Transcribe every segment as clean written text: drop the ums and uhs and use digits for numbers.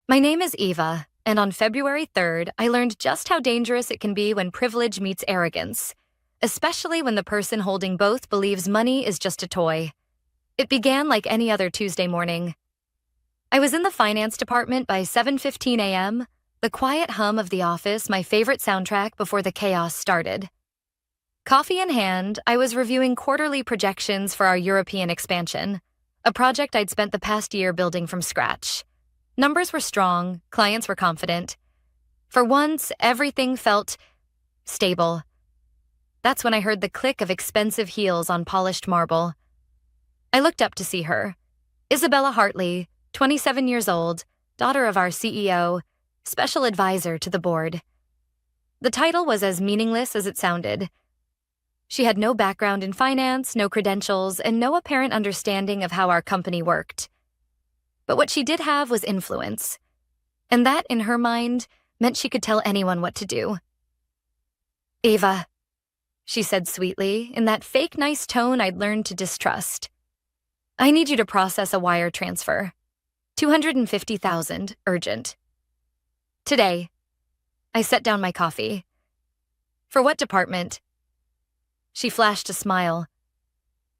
My name is Eva, and on February 3rd, I learned just how dangerous it can be when privilege meets arrogance, especially when the person holding both believes money is just a toy. It began like any other Tuesday morning. I was in the finance department by 7:15 a.m., the quiet hum of the office my favorite soundtrack before the chaos started. Coffee in hand, I was reviewing quarterly projections for our European expansion, a project I'd spent the past year building from scratch. Numbers were strong, clients were confident. For once, everything felt stable. That's when I heard the click of expensive heels on polished marble. I looked up to see her. Isabella Hartley, 27 years old, daughter of our CEO, special advisor to the board. The title was as meaningless as it sounded. She had no background in finance, no credentials, and no apparent understanding of how our company worked. But what she did have was influence. And that, in her mind, meant she could tell anyone what to do. "Ava," she said sweetly, in that fake nice tone I'd learned to distrust. "I need you to process a wire transfer. $250,000, urgent. Today." I set down my coffee. "For what department?" She flashed a smile.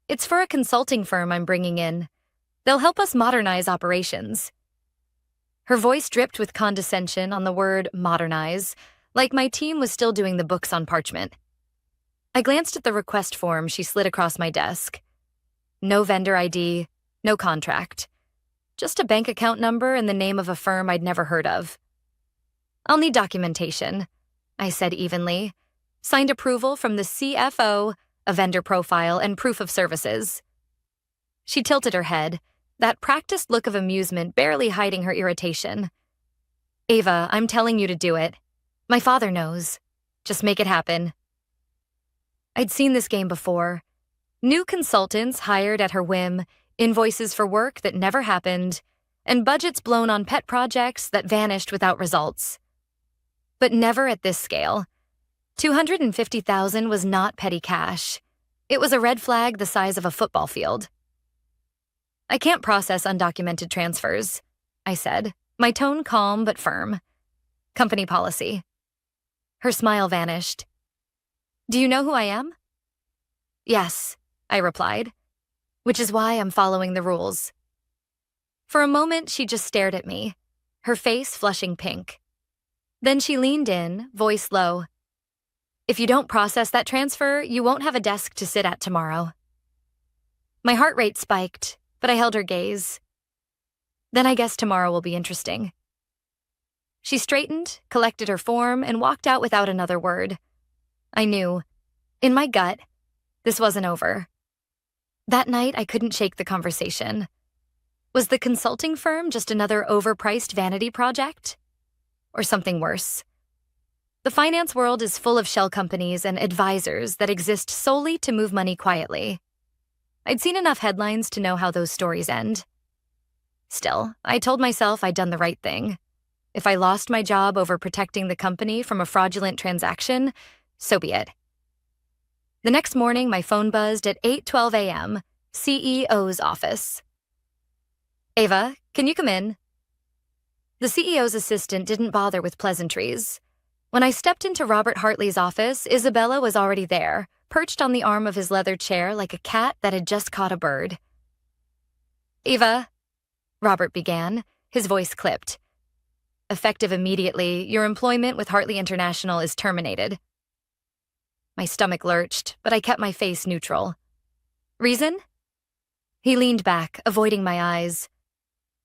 "It's for a consulting firm I'm bringing in. They'll help us modernize operations." Her voice dripped with condescension on the word modernize, like my team was still doing the books on parchment. I glanced at the request form she slid across my desk. No vendor ID, no contract. Just a bank account number and the name of a firm I'd never heard of. "I'll need documentation," I said evenly. "Signed approval from the CFO, a vendor profile, and proof of services." She tilted her head, that practiced look of amusement barely hiding her irritation. "Ava, I'm telling you to do it. My father knows. Just make it happen." I'd seen this game before. New consultants hired at her whim, invoices for work that never happened, and budgets blown on pet projects that vanished without results. But never at this scale. $250,000 was not petty cash. It was a red flag the size of a football field. "I can't process undocumented transfers," I said, my tone calm but firm. "Company policy." Her smile vanished. "Do you know who I am?" "Yes," I replied, "which is why I'm following the rules." For a moment, she just stared at me, her face flushing pink. Then she leaned in, voice low. "If you don't process that transfer, you won't have a desk to sit at tomorrow." My heart rate spiked, but I held her gaze. "Then I guess tomorrow will be interesting." She straightened, collected her form, and walked out without another word. I knew, in my gut, this wasn't over. That night, I couldn't shake the conversation. Was the consulting firm just another overpriced vanity project? Or something worse? The finance world is full of shell companies and advisors that exist solely to move money quietly. I'd seen enough headlines to know how those stories end. Still, I told myself I'd done the right thing. If I lost my job over protecting the company from a fraudulent transaction, so be it. The next morning, my phone buzzed at 8:12 a.m., CEO's office. "Ava, can you come in?" The CEO's assistant didn't bother with pleasantries. When I stepped into Robert Hartley's office, Isabella was already there, perched on the arm of his leather chair like a cat that had just caught a bird. "Eva," Robert began, his voice clipped. "Effective immediately, your employment with Hartley International is terminated." My stomach lurched, but I kept my face neutral. "Reason?" He leaned back, avoiding my eyes.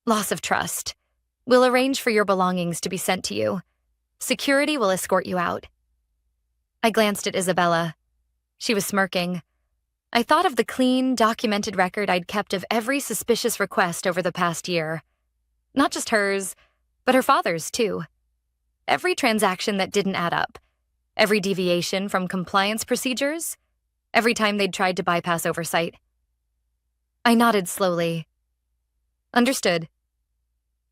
"Loss of trust. We'll arrange for your belongings to be sent to you. Security will escort you out." I glanced at Isabella. She was smirking. I thought of the clean, documented record I'd kept of every suspicious request over the past year. Not just hers, but her father's, too. Every transaction that didn't add up. Every deviation from compliance procedures. Every time they'd tried to bypass oversight. I nodded slowly. "Understood."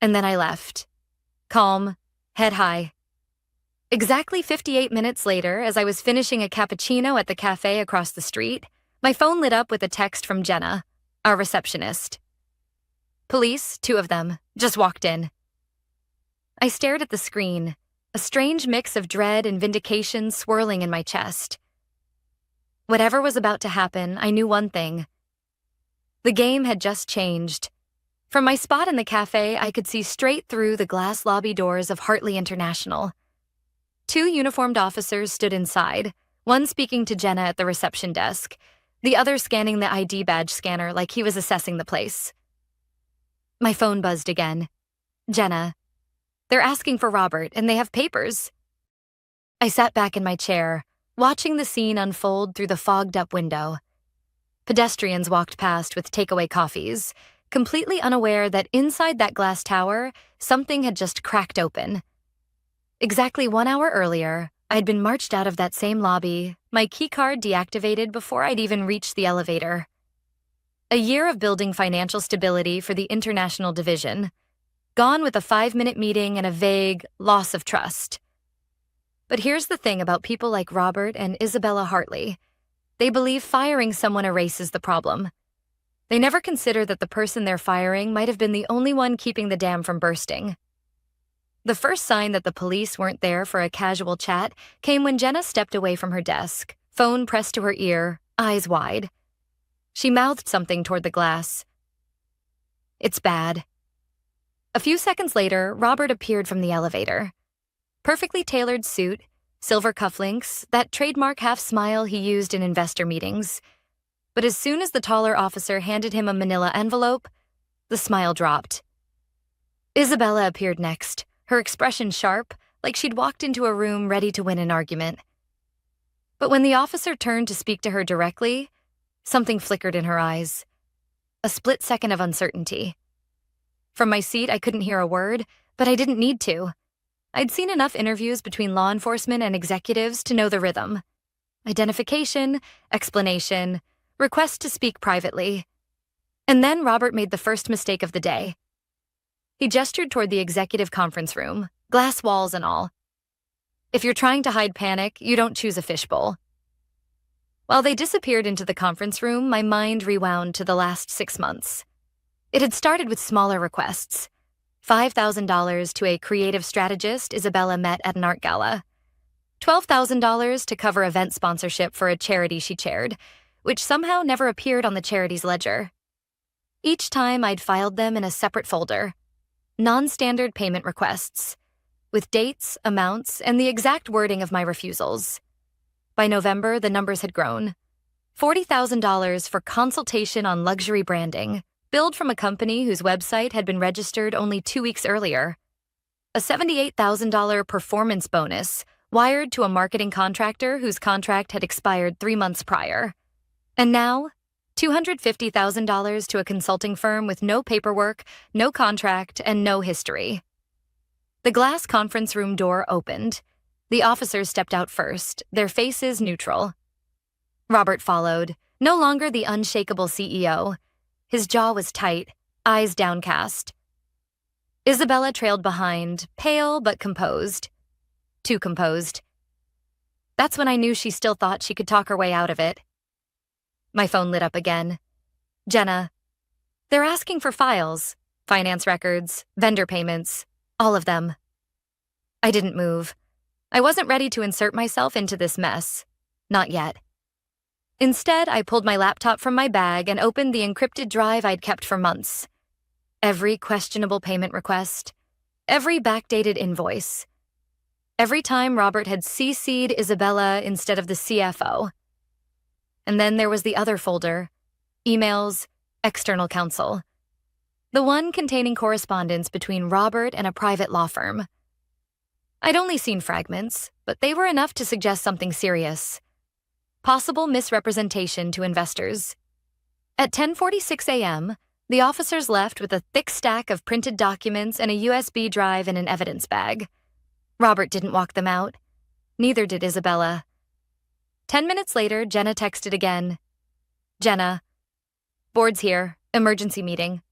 And then I left. Calm, head high. Exactly 58 minutes later, as I was finishing a cappuccino at the cafe across the street, my phone lit up with a text from Jenna, our receptionist. "Police, 2 of them, just walked in." I stared at the screen, a strange mix of dread and vindication swirling in my chest. Whatever was about to happen, I knew one thing. The game had just changed. From my spot in the cafe, I could see straight through the glass lobby doors of Hartley International. Two uniformed officers stood inside, one speaking to Jenna at the reception desk, the other scanning the ID badge scanner like he was assessing the place. My phone buzzed again. Jenna. They're asking for Robert, and they have papers. I sat back in my chair, watching the scene unfold through the fogged-up window. Pedestrians walked past with takeaway coffees, completely unaware that inside that glass tower, something had just cracked open. Exactly 1 hour earlier, I'd been marched out of that same lobby, my keycard deactivated before I'd even reached the elevator. A year of building financial stability for the international division, gone with a 5-minute meeting and a vague loss of trust. But here's the thing about people like Robert and Isabella Hartley. They believe firing someone erases the problem. They never consider that the person they're firing might have been the only one keeping the dam from bursting. The first sign that the police weren't there for a casual chat came when Jenna stepped away from her desk, phone pressed to her ear, eyes wide. She mouthed something toward the glass. It's bad. A few seconds later, Robert appeared from the elevator. Perfectly tailored suit, silver cufflinks, that trademark half-smile he used in investor meetings. But as soon as the taller officer handed him a manila envelope, the smile dropped. Isabella appeared next, her expression sharp, like she'd walked into a room ready to win an argument. But when the officer turned to speak to her directly, something flickered in her eyes. A split second of uncertainty. From my seat, I couldn't hear a word, but I didn't need to. I'd seen enough interviews between law enforcement and executives to know the rhythm. Identification, explanation, request to speak privately. And then Robert made the first mistake of the day. He gestured toward the executive conference room, glass walls and all. If you're trying to hide panic, you don't choose a fishbowl. While they disappeared into the conference room, my mind rewound to the last 6 months. It had started with smaller requests. $5,000 to a creative strategist Isabella met at an art gala. $12,000 to cover event sponsorship for a charity she chaired, which somehow never appeared on the charity's ledger. Each time I'd filed them in a separate folder. Non-standard payment requests, with dates, amounts, and the exact wording of my refusals. By November, the numbers had grown. $40,000 for consultation on luxury branding, billed from a company whose website had been registered only 2 weeks earlier. A $78,000 performance bonus, wired to a marketing contractor whose contract had expired 3 months prior. And now, $250,000 to a consulting firm with no paperwork, no contract, and no history. The glass conference room door opened. The officers stepped out first, their faces neutral. Robert followed, no longer the unshakable CEO. His jaw was tight, eyes downcast. Isabella trailed behind, pale but composed. Too composed. That's when I knew she still thought she could talk her way out of it. My phone lit up again. Jenna. They're asking for files, finance records, vendor payments, all of them. I didn't move. I wasn't ready to insert myself into this mess. Not yet. Instead, I pulled my laptop from my bag and opened the encrypted drive I'd kept for months. Every questionable payment request, every backdated invoice, every time Robert had CC'd Isabella instead of the CFO. And then there was the other folder, emails, external counsel. The one containing correspondence between Robert and a private law firm. I'd only seen fragments, but they were enough to suggest something serious. Possible misrepresentation to investors. At 10:46 a.m., the officers left with a thick stack of printed documents and a USB drive in an evidence bag. Robert didn't walk them out. Neither did Isabella. 10 minutes later, Jenna texted again. Jenna. Board's here. Emergency meeting.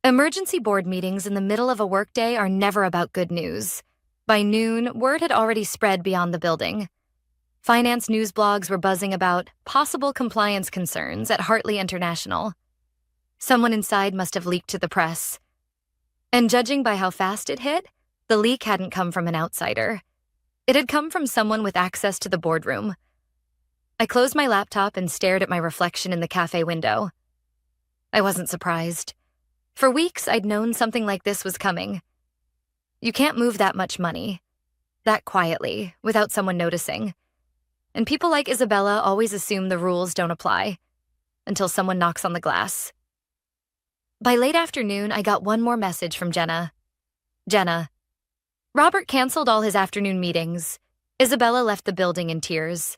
Emergency board meetings in the middle of a workday are never about good news. By noon, word had already spread beyond the building. Finance news blogs were buzzing about possible compliance concerns at Hartley International. Someone inside must have leaked to the press. And judging by how fast it hit, The leak hadn't come from an outsider. It had come from someone with access to the boardroom. I closed my laptop and stared at my reflection in the cafe window. I wasn't surprised. For weeks, I'd known something like this was coming. You can't move that much money, that quietly, without someone noticing. And people like Isabella always assume the rules don't apply, until someone knocks on the glass. By late afternoon, I got one more message from Jenna. Jenna. Robert canceled all his afternoon meetings. Isabella left the building in tears.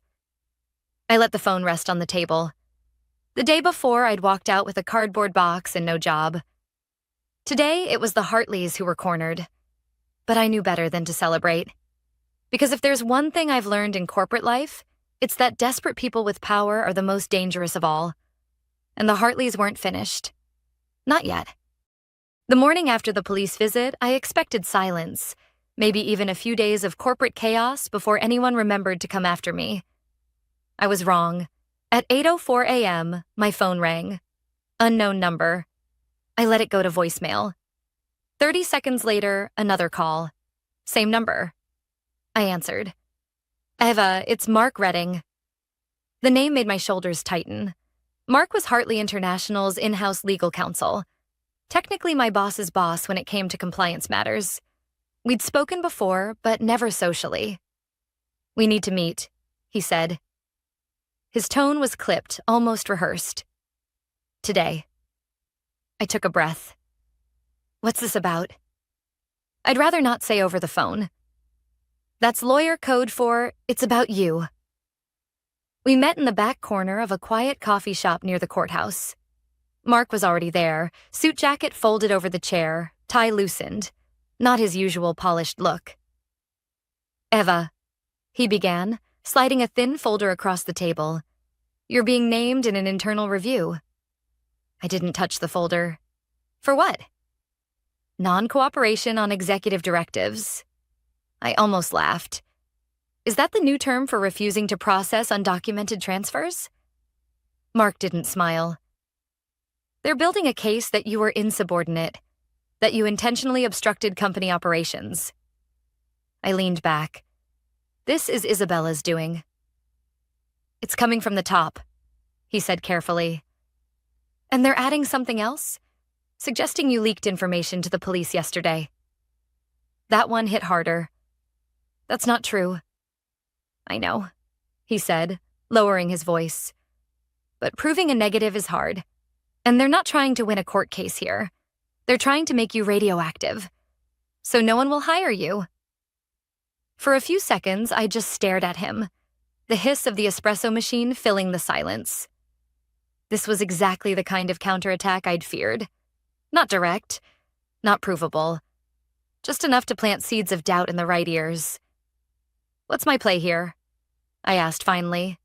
I let the phone rest on the table. The day before, I'd walked out with a cardboard box and no job. Today, it was the Hartleys who were cornered. But I knew better than to celebrate. Because if there's one thing I've learned in corporate life, it's that desperate people with power are the most dangerous of all. And the Hartleys weren't finished. Not yet. The morning after the police visit, I expected silence, maybe even a few days of corporate chaos before anyone remembered to come after me. I was wrong. At 8:04 a.m., my phone rang. Unknown number. I let it go to voicemail. 30 seconds later, another call. Same number. I answered. Eva, it's Mark Redding. The name made my shoulders tighten. Mark was Hartley International's in-house legal counsel. Technically my boss's boss when it came to compliance matters. We'd spoken before, but never socially. We need to meet, he said. His tone was clipped, almost rehearsed. Today. I took a breath. What's this about? I'd rather not say over the phone. That's lawyer code for, it's about you. We met in the back corner of a quiet coffee shop near the courthouse. Mark was already there, suit jacket folded over the chair, tie loosened, not his usual polished look. Eva, he began, sliding a thin folder across the table. You're being named in an internal review. I didn't touch the folder. For what? Non-cooperation on executive directives. I almost laughed. Is that the new term for refusing to process undocumented transfers? Mark didn't smile. They're building a case that you were insubordinate, that you intentionally obstructed company operations. I leaned back. This is Isabella's doing. It's coming from the top, he said carefully. And they're adding something else, suggesting you leaked information to the police yesterday. That one hit harder. That's not true. I know, he said, lowering his voice. But proving a negative is hard. And they're not trying to win a court case here. They're trying to make you radioactive. So no one will hire you. For a few seconds, I just stared at him, the hiss of the espresso machine filling the silence. This was exactly the kind of counterattack I'd feared. Not direct, not provable. Just enough to plant seeds of doubt in the right ears. What's my play here? I asked finally.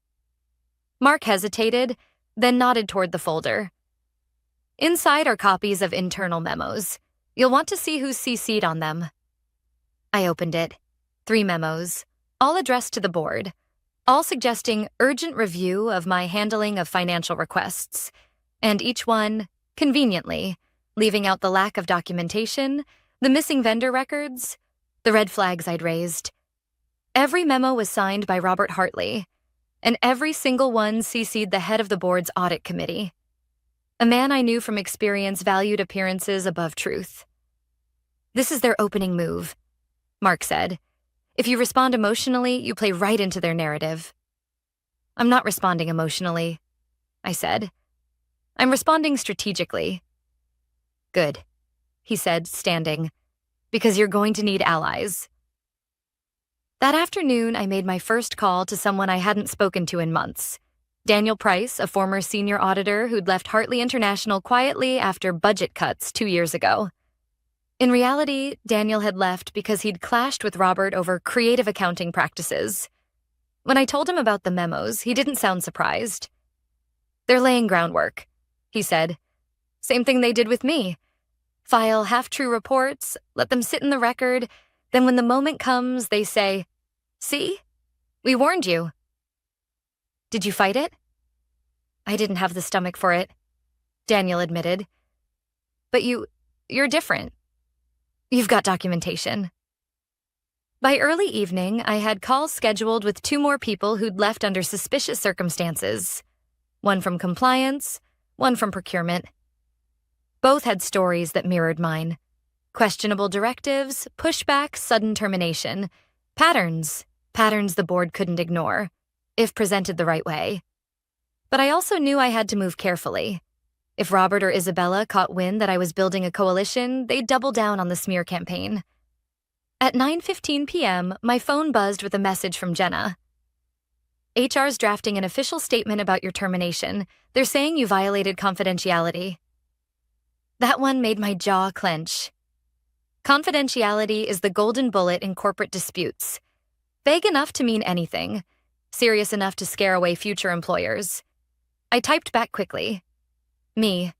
Mark hesitated, then nodded toward the folder. Inside are copies of internal memos. You'll want to see who's CC'd on them. I opened it. 3 memos, all addressed to the board, all suggesting urgent review of my handling of financial requests, and each one, conveniently, leaving out the lack of documentation, the missing vendor records, the red flags I'd raised. Every memo was signed by Robert Hartley, and every single one CC'd the head of the board's audit committee. A man I knew from experience valued appearances above truth. This is their opening move, Mark said. If you respond emotionally, you play right into their narrative. I'm not responding emotionally, I said. I'm responding strategically. Good, he said, standing, because you're going to need allies. That afternoon, I made my first call to someone I hadn't spoken to in months. Daniel Price, a former senior auditor who'd left Hartley International quietly after budget cuts 2 years ago. In reality, Daniel had left because he'd clashed with Robert over creative accounting practices. When I told him about the memos, he didn't sound surprised. They're laying groundwork, he said. Same thing they did with me. File half-true reports, let them sit in the record, then when the moment comes, they say, "See? We warned you." Did you fight it? I didn't have the stomach for it, Daniel admitted. But you're different. You've got documentation. By early evening, I had calls scheduled with 2 more people who'd left under suspicious circumstances. One from compliance, one from procurement. Both had stories that mirrored mine. Questionable directives, pushback, sudden termination. Patterns the board couldn't ignore, if presented the right way. But I also knew I had to move carefully. If Robert or Isabella caught wind that I was building a coalition, they'd double down on the smear campaign. At 9:15 p.m., my phone buzzed with a message from Jenna. HR's drafting an official statement about your termination. They're saying you violated confidentiality. That one made my jaw clench. Confidentiality is the golden bullet in corporate disputes. Vague enough to mean anything, serious enough to scare away future employers. I typed back quickly. Me.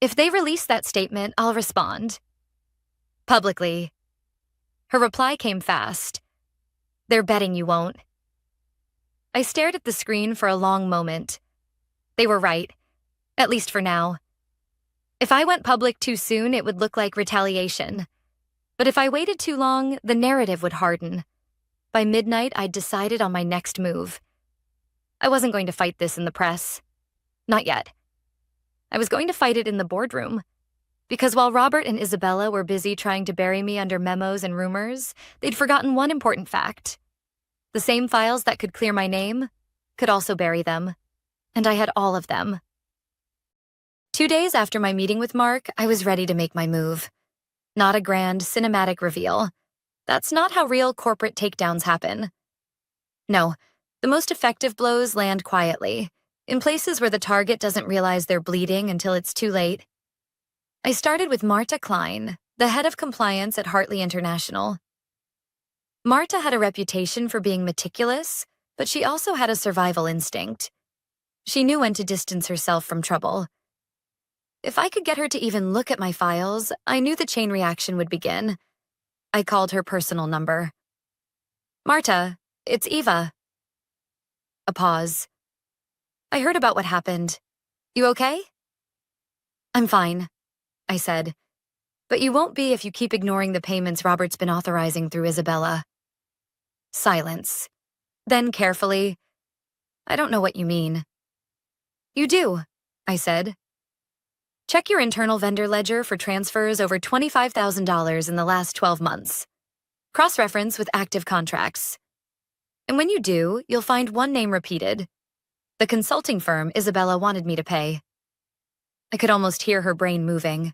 If they release that statement, I'll respond. Publicly. Her reply came fast. They're betting you won't. I stared at the screen for a long moment. They were right, at least for now. If I went public too soon, it would look like retaliation. But if I waited too long, the narrative would harden. By midnight, I'd decided on my next move. I wasn't going to fight this in the press. Not yet. I was going to fight it in the boardroom. Because while Robert and Isabella were busy trying to bury me under memos and rumors, they'd forgotten one important fact. The same files that could clear my name could also bury them. And I had all of them. 2 days after my meeting with Mark, I was ready to make my move. Not a grand, cinematic reveal. That's not how real corporate takedowns happen. No, the most effective blows land quietly, in places where the target doesn't realize they're bleeding until it's too late. I started with Marta Klein, the head of compliance at Hartley International. Marta had a reputation for being meticulous, but she also had a survival instinct. She knew when to distance herself from trouble. If I could get her to even look at my files, I knew the chain reaction would begin. I called her personal number. Marta, it's Eva. A pause. I heard about what happened. You okay? I'm fine, I said. But you won't be if you keep ignoring the payments Robert's been authorizing through Isabella. Silence. Then carefully, I don't know what you mean. You do, I said. Check your internal vendor ledger for transfers over $25,000 in the last 12 months. Cross-reference with active contracts. And when you do, you'll find one name repeated. The consulting firm Isabella wanted me to pay. I could almost hear her brain moving.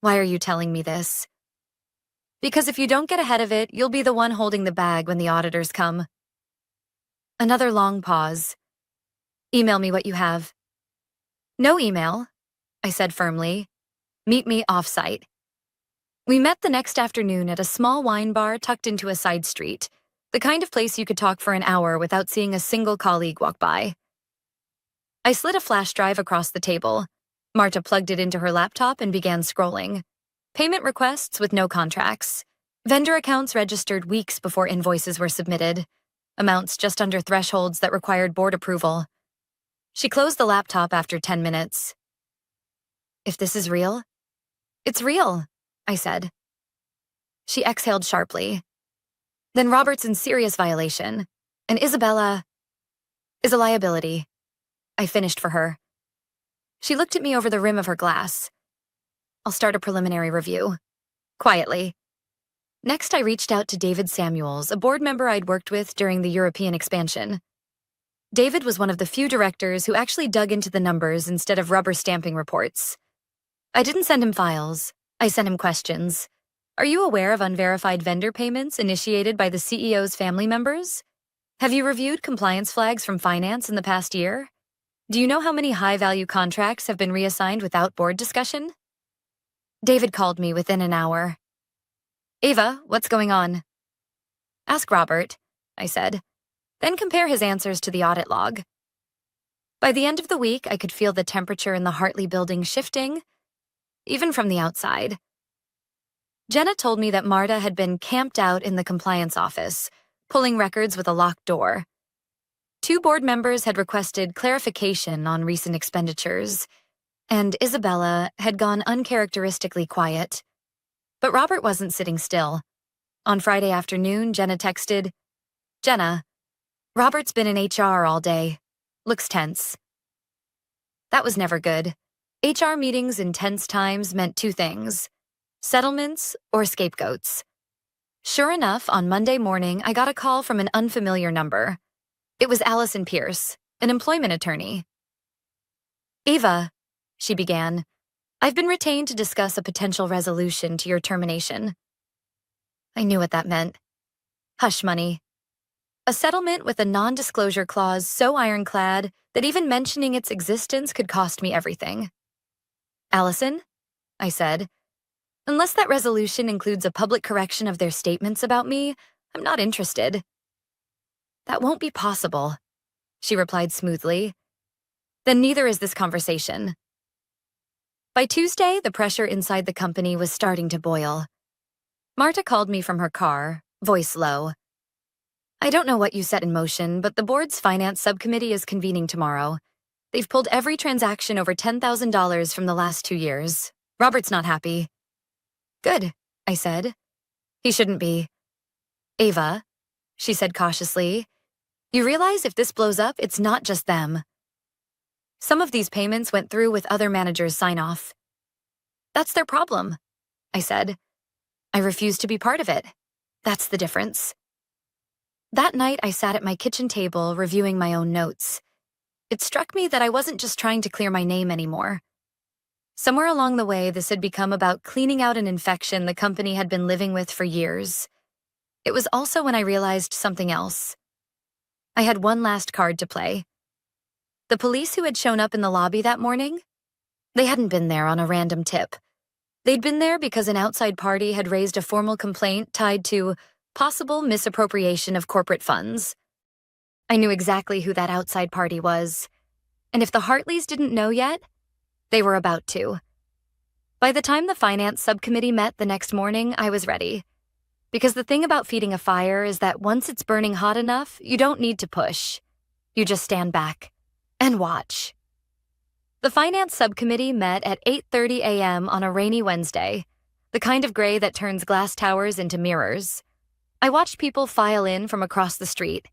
Why are you telling me this? Because if you don't get ahead of it, you'll be the one holding the bag when the auditors come. Another long pause. Email me what you have. No email, I said firmly. Meet me off-site. We met the next afternoon at a small wine bar tucked into a side street, the kind of place you could talk for an hour without seeing a single colleague walk by. I slid a flash drive across the table. Marta plugged it into her laptop and began scrolling. Payment requests with no contracts. Vendor accounts registered weeks before invoices were submitted. Amounts just under thresholds that required board approval. She closed the laptop after 10 minutes. If this is real? It's real, I said. She exhaled sharply. Then Robert's in serious violation, and Isabella is a liability. I finished for her. She looked at me over the rim of her glass. I'll start a preliminary review. Quietly. Next, I reached out to David Samuels, a board member I'd worked with during the European expansion. David was one of the few directors who actually dug into the numbers instead of rubber stamping reports. I didn't send him files. I sent him questions. Are you aware of unverified vendor payments initiated by the CEO's family members? Have you reviewed compliance flags from finance in the past year? Do you know how many high-value contracts have been reassigned without board discussion? David called me within an hour. Ava, what's going on? Ask Robert, I said. Then compare his answers to the audit log. By the end of the week, I could feel the temperature in the Hartley building shifting, even from the outside. Jenna told me that Marta had been camped out in the compliance office, pulling records with a locked door. 2 board members had requested clarification on recent expenditures, and Isabella had gone uncharacteristically quiet. But Robert wasn't sitting still. On Friday afternoon, Jenna texted, "Jenna, Robert's been in HR all day. Looks tense." That was never good. HR meetings in tense times meant two things: settlements or scapegoats. Sure enough, on Monday morning, I got a call from an unfamiliar number. It was Allison Pierce, an employment attorney. "Eva," she began, "I've been retained to discuss a potential resolution to your termination." I knew what that meant. Hush money. A settlement with a non-disclosure clause so ironclad that even mentioning its existence could cost me everything. "Allison," I said, "unless that resolution includes a public correction of their statements about me, I'm not interested." "That won't be possible," she replied smoothly. "Then neither is this conversation." By Tuesday, the pressure inside the company was starting to boil. Marta called me from her car, voice low. "I don't know what you set in motion, but the board's finance subcommittee is convening tomorrow. They've pulled every transaction over $10,000 from the last 2 years. Robert's not happy." "Good," I said. "He shouldn't be." "Ava," she said cautiously, "you realize if this blows up, it's not just them. Some of these payments went through with other managers' sign-off." "That's their problem," I said. "I refuse to be part of it. That's the difference." That night, I sat at my kitchen table reviewing my own notes. It struck me that I wasn't just trying to clear my name anymore. Somewhere along the way, this had become about cleaning out an infection the company had been living with for years. It was also when I realized something else. I had one last card to play. The police who had shown up in the lobby that morning? They hadn't been there on a random tip. They'd been there because an outside party had raised a formal complaint tied to possible misappropriation of corporate funds. I knew exactly who that outside party was. And if the Hartleys didn't know yet, they were about to. By the time the finance subcommittee met the next morning, I was ready. Because the thing about feeding a fire is that once it's burning hot enough, you don't need to push. You just stand back and watch. The finance subcommittee met at 8:30 a.m. on a rainy Wednesday, the kind of gray that turns glass towers into mirrors. I watched people file in from across the street.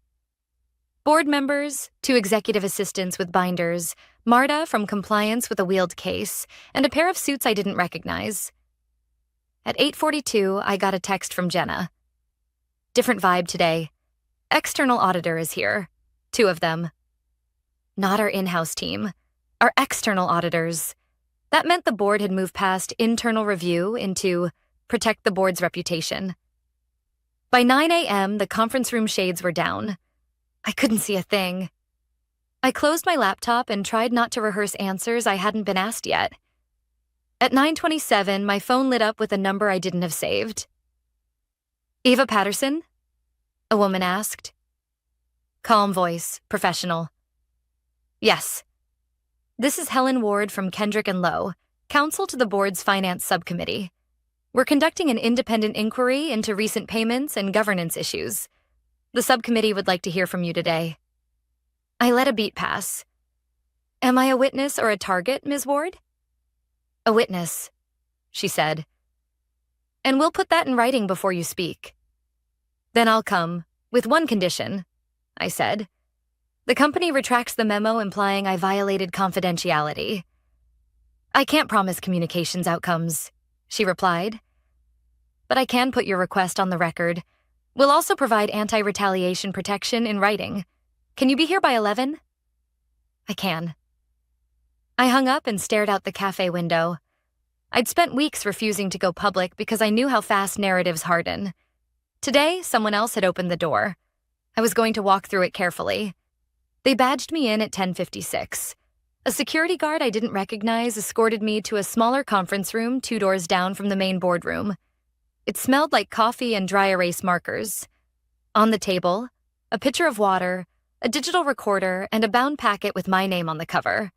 Board members, 2 executive assistants with binders, Marta from compliance with a wheeled case, and a pair of suits I didn't recognize. At 8:42, I got a text from Jenna. "Different vibe today. External auditor is here. 2 of them. Not our in-house team. Our external auditors." That meant the board had moved past internal review into protect the board's reputation. By 9 a.m., the conference room shades were down. I couldn't see a thing. I closed my laptop and tried not to rehearse answers I hadn't been asked yet. At 9:27, my phone lit up with a number I didn't have saved. "Eva Patterson?" a woman asked. Calm voice, professional. "Yes. This is Helen Ward from Kendrick and Lowe, counsel to the board's finance subcommittee. We're conducting an independent inquiry into recent payments and governance issues. The subcommittee would like to hear from you today." I let a beat pass. "Am I a witness or a target, Ms. Ward?" "A witness," she said. "And we'll put that in writing before you speak." "Then I'll come, with one condition," I said. "The company retracts the memo implying I violated confidentiality." "I can't promise communications outcomes," she replied. "But I can put your request on the record. We'll also provide anti-retaliation protection in writing. Can you be here by 11? "I can." I hung up and stared out the cafe window. I'd spent weeks refusing to go public because I knew how fast narratives harden. Today, someone else had opened the door. I was going to walk through it carefully. They badged me in at 10:56. A security guard I didn't recognize escorted me to a smaller conference room 2 doors down from the main boardroom. It smelled like coffee and dry erase markers. On the table, a pitcher of water, a digital recorder, and a bound packet with my name on the cover.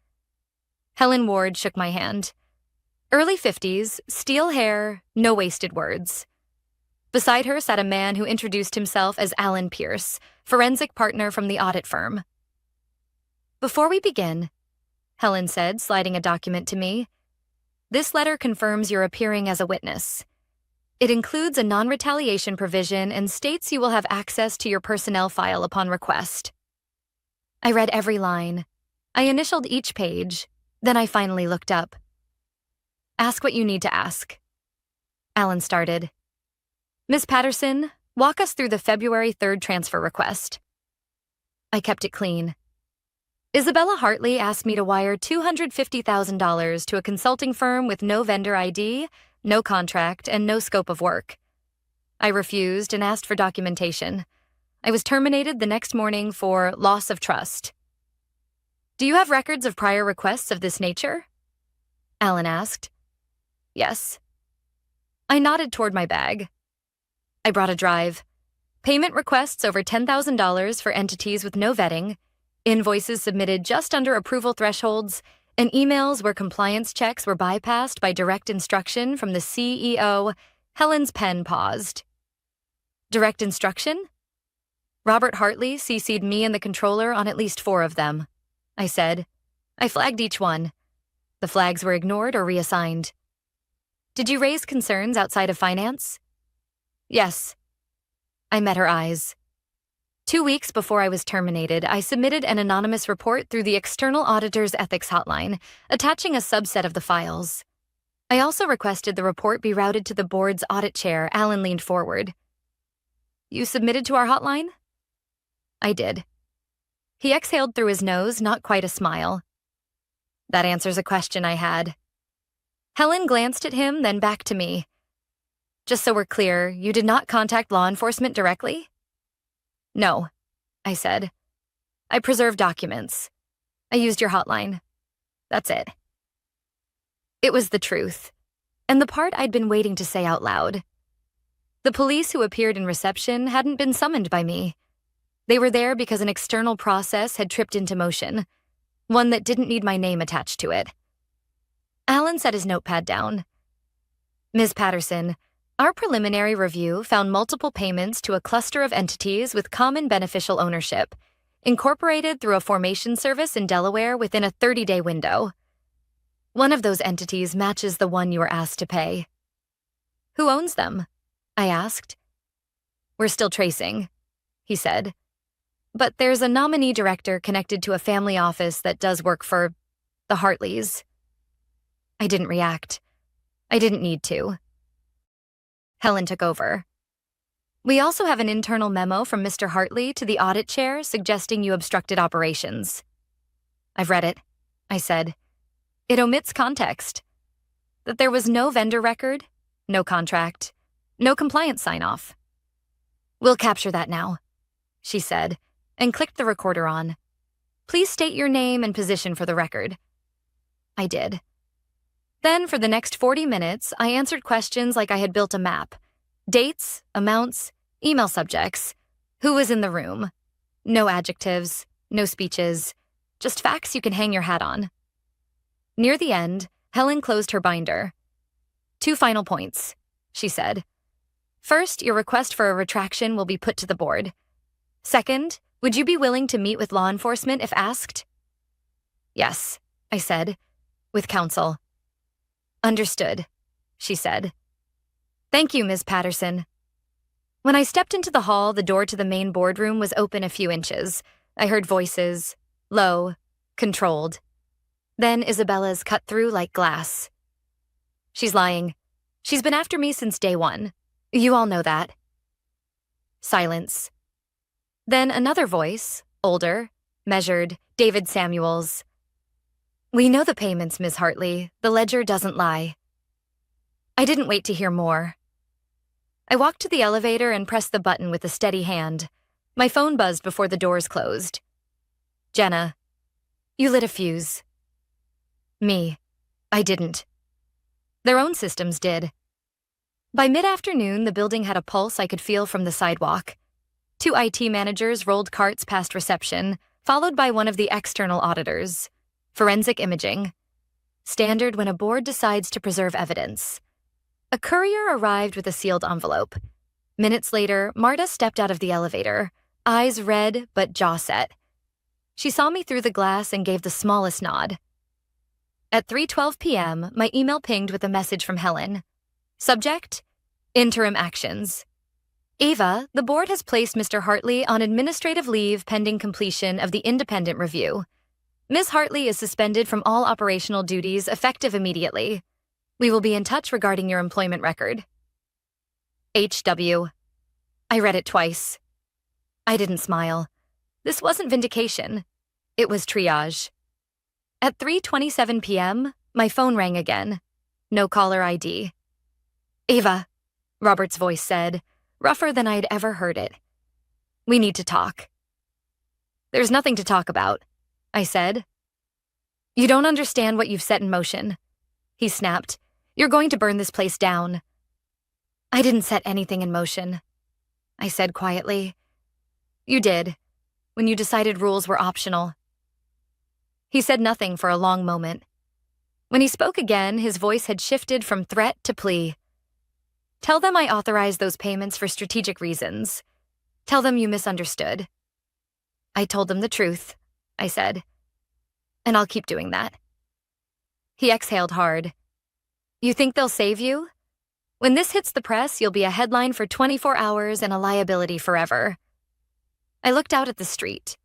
Helen Ward shook my hand. Early 50s, steel hair, no wasted words. Beside her sat a man who introduced himself as Alan Pierce, forensic partner from the audit firm. "Before we begin," Helen said, sliding a document to me, "this letter confirms you're appearing as a witness. It includes a non-retaliation provision and states you will have access to your personnel file upon request. I read every line. I initialed each page. Then I finally looked up. Ask what you need to ask. Alan started. Ms. Patterson, walk us through the February 3rd transfer request. I kept it clean. Isabella Hartley asked me to wire $250,000 to a consulting firm with no vendor ID, no contract, and no scope of work. I refused and asked for documentation. I was terminated the next morning for loss of trust. Do you have records of prior requests of this nature? Alan asked. Yes. I nodded toward my bag. I brought a drive. Payment requests over $10,000 for entities with no vetting, invoices submitted just under approval thresholds, and emails where compliance checks were bypassed by direct instruction from the CEO. Helen's pen paused. Direct instruction? Robert Hartley CC'd me and the controller on at least 4 of them, I said. I flagged each one. The flags were ignored or reassigned. Did you raise concerns outside of finance? Yes. I met her eyes. 2 weeks before I was terminated, I submitted an anonymous report through the External Auditor's Ethics Hotline, attaching a subset of the files. I also requested the report be routed to the board's audit chair. Alan leaned forward. You submitted to our hotline? I did. He exhaled through his nose, not quite a smile. That answers a question I had. Helen glanced at him, then back to me. Just so we're clear, you did not contact law enforcement directly? No, I said. I preserved documents. I used your hotline. That's it. It was the truth, and the part I'd been waiting to say out loud. The police who appeared in reception hadn't been summoned by me. They were there because an external process had tripped into motion, one that didn't need my name attached to it. Alan set his notepad down. Ms. Patterson, our preliminary review found multiple payments to a cluster of entities with common beneficial ownership, incorporated through a formation service in Delaware within a 30-day window. One of those entities matches the one you were asked to pay. Who owns them? I asked. We're still tracing, he said. But there's a nominee director connected to a family office that does work for the Hartleys. I didn't react. I didn't need to. Helen took over. We also have an internal memo from Mr. Hartley to the audit chair suggesting you obstructed operations. I've read it, I said. It omits context. That there was no vendor record, no contract, no compliance sign-off. We'll capture that now, she said, and clicked the recorder on. Please state your name and position for the record. I did. Then, for the next 40 minutes, I answered questions like I had built a map. Dates, amounts, email subjects, who was in the room. No adjectives, no speeches, just facts you can hang your hat on. Near the end, Helen closed her binder. 2 final points, she said. First, your request for a retraction will be put to the board. Second, would you be willing to meet with law enforcement if asked? Yes, I said, with counsel. Understood, she said. Thank you, Ms. Patterson. When I stepped into the hall, the door to the main boardroom was open a few inches. I heard voices, low, controlled. Then Isabella's cut through like glass. She's lying. She's been after me since day 1. You all know that. Silence. Then another voice, older, measured, David Samuels. We know the payments, Ms. Hartley. The ledger doesn't lie. I didn't wait to hear more. I walked to the elevator and pressed the button with a steady hand. My phone buzzed before the doors closed. Jenna, you lit a fuse. Me, I didn't. Their own systems did. By mid-afternoon, the building had a pulse I could feel from the sidewalk. 2 IT managers rolled carts past reception, followed by one of the external auditors. Forensic imaging. Standard when a board decides to preserve evidence. A courier arrived with a sealed envelope. Minutes later, Marta stepped out of the elevator, eyes red but jaw set. She saw me through the glass and gave the smallest nod. At 3:12 p.m., my email pinged with a message from Helen. Subject, Interim actions. Ava, the board has placed Mr. Hartley on administrative leave pending completion of the independent review. Ms. Hartley is suspended from all operational duties effective immediately. We will be in touch regarding your employment record. HW. I read it twice. I didn't smile. This wasn't vindication. It was triage. At 3:27 p.m., my phone rang again. No caller ID. Ava, Robert's voice said, rougher than I'd ever heard it. We need to talk. There's nothing to talk about, I said. You don't understand what you've set in motion, he snapped. You're going to burn this place down. I didn't set anything in motion, I said quietly. You did, when you decided rules were optional. He said nothing for a long moment. When he spoke again, his voice had shifted from threat to plea. Tell them I authorized those payments for strategic reasons. Tell them you misunderstood. I told them the truth, I said. And I'll keep doing that. He exhaled hard. You think they'll save you? When this hits the press, you'll be a headline for 24 hours and a liability forever. I looked out at the street.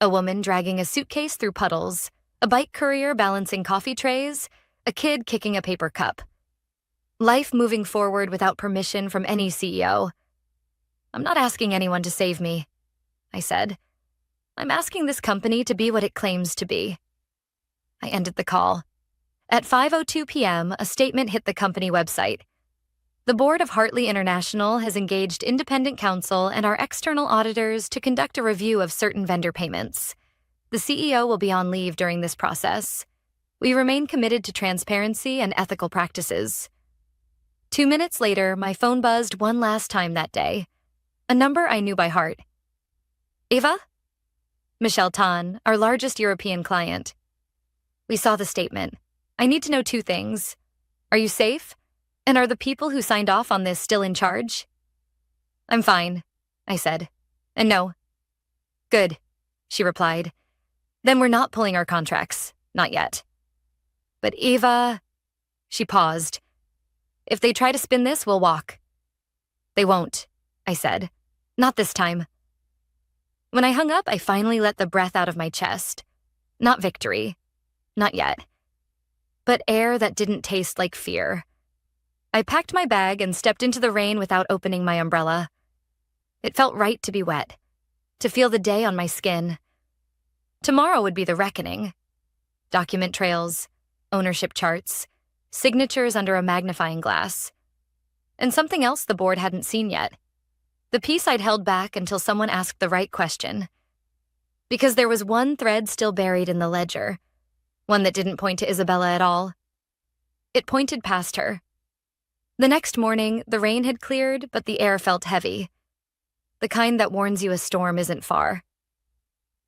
A woman dragging a suitcase through puddles, a bike courier balancing coffee trays, a kid kicking a paper cup. Life moving forward without permission from any CEO. I'm not asking anyone to save me, I said. I'm asking this company to be what it claims to be. I ended the call. At 5:02 p.m., a statement hit the company website. The board of Hartley International has engaged independent counsel and our external auditors to conduct a review of certain vendor payments. The CEO will be on leave during this process. We remain committed to transparency and ethical practices. 2 minutes later, my phone buzzed one last time that day. A number I knew by heart. Ava? Michelle Tan, our largest European client. We saw the statement. I need to know 2 things. Are you safe? And are the people who signed off on this still in charge? I'm fine, I said. And no. Good, she replied. Then we're not pulling our contracts. Not yet. But Ava... She paused. If they try to spin this, we'll walk. They won't, I said. Not this time. When I hung up, I finally let the breath out of my chest. Not victory. Not yet. But air that didn't taste like fear. I packed my bag and stepped into the rain without opening my umbrella. It felt right to be wet, to feel the day on my skin. Tomorrow would be the reckoning. Document trails, ownership charts, signatures under a magnifying glass. And something else the board hadn't seen yet. The piece I'd held back until someone asked the right question. Because there was one thread still buried in the ledger, one that didn't point to Isabella at all. It pointed past her. The next morning, the rain had cleared, but the air felt heavy. The kind that warns you a storm isn't far.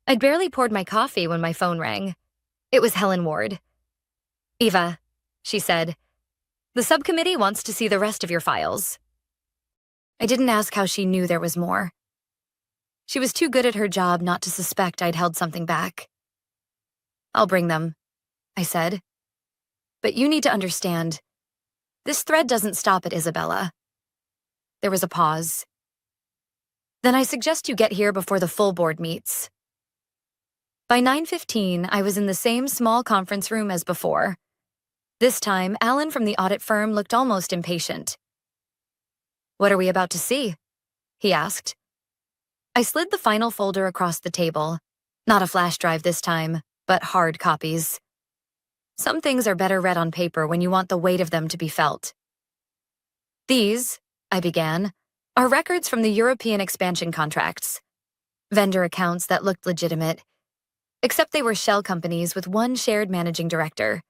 I'd barely poured my coffee when my phone rang. It was Helen Ward. Eva, she said, the subcommittee wants to see the rest of your files. I didn't ask how she knew there was more. She was too good at her job not to suspect I'd held something back. I'll bring them, I said. But you need to understand, this thread doesn't stop at Isabella. There was a pause. Then I suggest you get here before the full board meets. By 9:15, I was in the same small conference room as before. This time, Alan from the audit firm looked almost impatient. What are we about to see? He asked. I slid the final folder across the table. Not a flash drive this time, but hard copies. Some things are better read on paper when you want the weight of them to be felt. These, I began, are records from the European expansion contracts. Vendor accounts that looked legitimate, except they were shell companies with one shared managing director.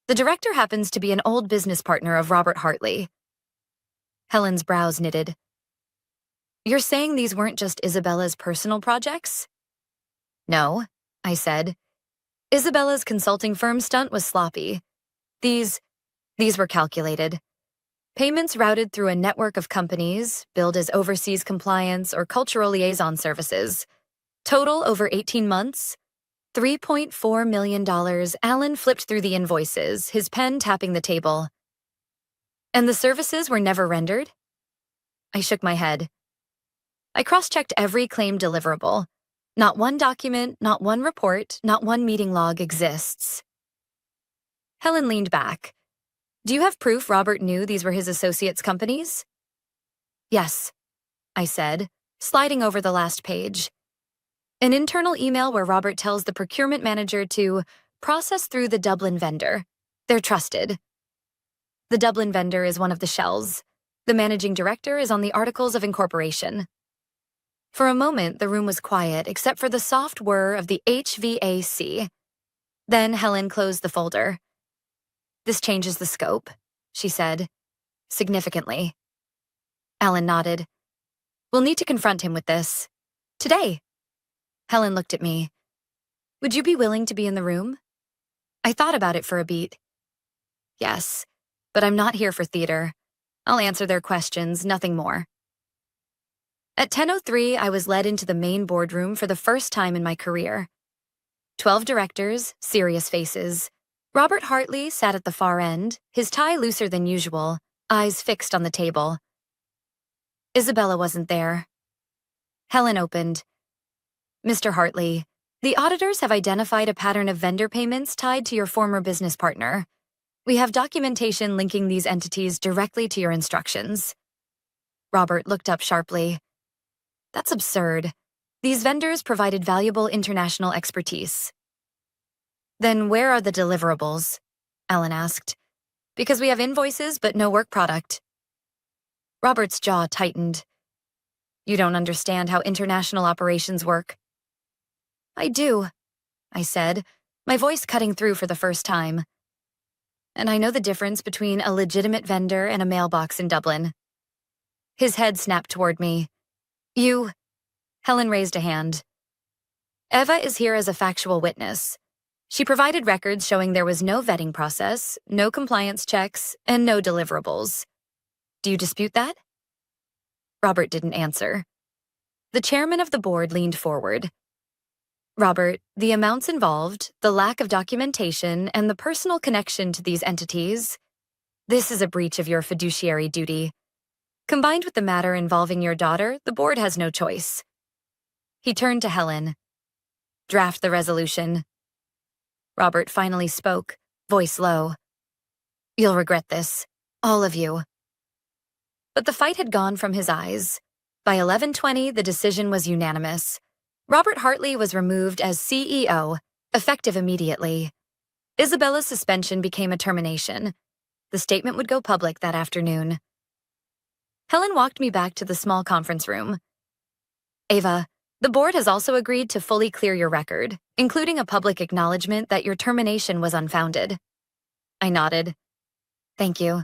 The director happens to be an old business partner of Robert Hartley. Helen's brows knitted. You're saying these weren't just Isabella's personal projects? No, I said. Isabella's consulting firm stunt was sloppy. These were calculated. Payments routed through a network of companies, billed as overseas compliance or cultural liaison services. Total over 18 months, $3.4 million. Alan flipped through the invoices, his pen tapping the table. And the services were never rendered? I shook my head. I cross-checked every claimed deliverable. Not one document, not one report, not one meeting log exists. Helen leaned back. Do you have proof Robert knew these were his associates' companies? Yes, I said, sliding over the last page. An internal email where Robert tells the procurement manager to process through the Dublin vendor. They're trusted. The Dublin vendor is one of the shells. The managing director is on the Articles of Incorporation. For a moment, the room was quiet except for the soft whir of the HVAC. Then Helen closed the folder. This changes the scope, she said, significantly. Alan nodded. We'll need to confront him with this. Today. Helen looked at me. Would you be willing to be in the room? I thought about it for a beat. Yes, but I'm not here for theater. I'll answer their questions, nothing more. At 10:03, I was led into the main boardroom for the first time in my career. 12 directors, serious faces. Robert Hartley sat at the far end, his tie looser than usual, eyes fixed on the table. Isabella wasn't there. Helen opened. Mr. Hartley, the auditors have identified a pattern of vendor payments tied to your former business partner. We have documentation linking these entities directly to your instructions. Robert looked up sharply. That's absurd. These vendors provided valuable international expertise. Then where are the deliverables? Alan asked. Because we have invoices but no work product. Robert's jaw tightened. You don't understand how international operations work. I do, I said, my voice cutting through for the first time. And I know the difference between a legitimate vendor and a mailbox in Dublin. His head snapped toward me. You... Helen raised a hand. Eva is here as a factual witness. She provided records showing there was no vetting process, no compliance checks, and no deliverables. Do you dispute that? Robert didn't answer. The chairman of the board leaned forward. Robert, the amounts involved, the lack of documentation, and the personal connection to these entities, this is a breach of your fiduciary duty. Combined with the matter involving your daughter, the board has no choice. He turned to Helen. Draft the resolution. Robert finally spoke, voice low. You'll regret this, all of you. But the fight had gone from his eyes. By 11:20, the decision was unanimous. Robert Hartley was removed as CEO, effective immediately. Isabella's suspension became a termination. The statement would go public that afternoon. Helen walked me back to the small conference room. Ava, the board has also agreed to fully clear your record, including a public acknowledgement that your termination was unfounded. I nodded. Thank you.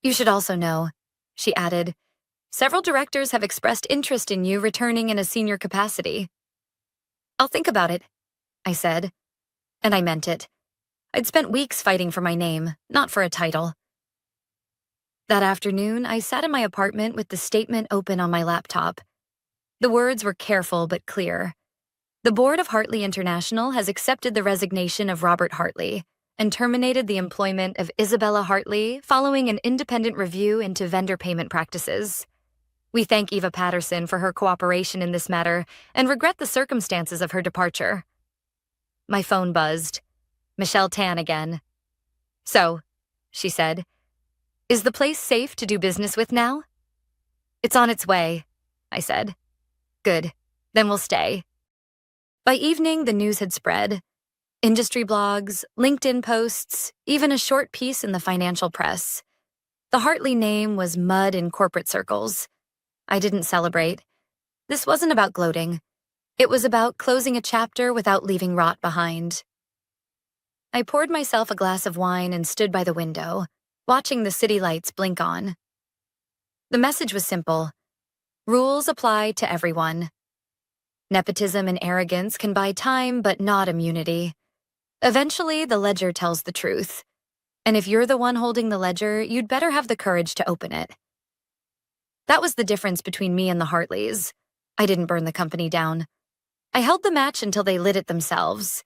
You should also know, she added, several directors have expressed interest in you returning in a senior capacity. I'll think about it, I said. And I meant it. I'd spent weeks fighting for my name, not for a title. That afternoon, I sat in my apartment with the statement open on my laptop. The words were careful but clear. The board of Hartley International has accepted the resignation of Robert Hartley and terminated the employment of Isabella Hartley following an independent review into vendor payment practices. We thank Eva Patterson for her cooperation in this matter and regret the circumstances of her departure. My phone buzzed. Michelle Tan again. So, she said, is the place safe to do business with now? It's on its way, I said. Good, then we'll stay. By evening, the news had spread. Industry blogs, LinkedIn posts, even a short piece in the financial press. The Hartley name was mud in corporate circles. I didn't celebrate. This wasn't about gloating. It was about closing a chapter without leaving rot behind. I poured myself a glass of wine and stood by the window, watching the city lights blink on. The message was simple. Rules apply to everyone. Nepotism and arrogance can buy time but not immunity. Eventually, the ledger tells the truth. And if you're the one holding the ledger, you'd better have the courage to open it. That was the difference between me and the Hartleys. I didn't burn the company down. I held the match until they lit it themselves.